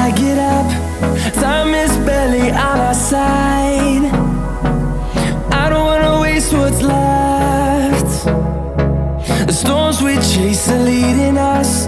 I get up, time is barely on our side. I don't wanna waste what's left. The storms we chase are leading us.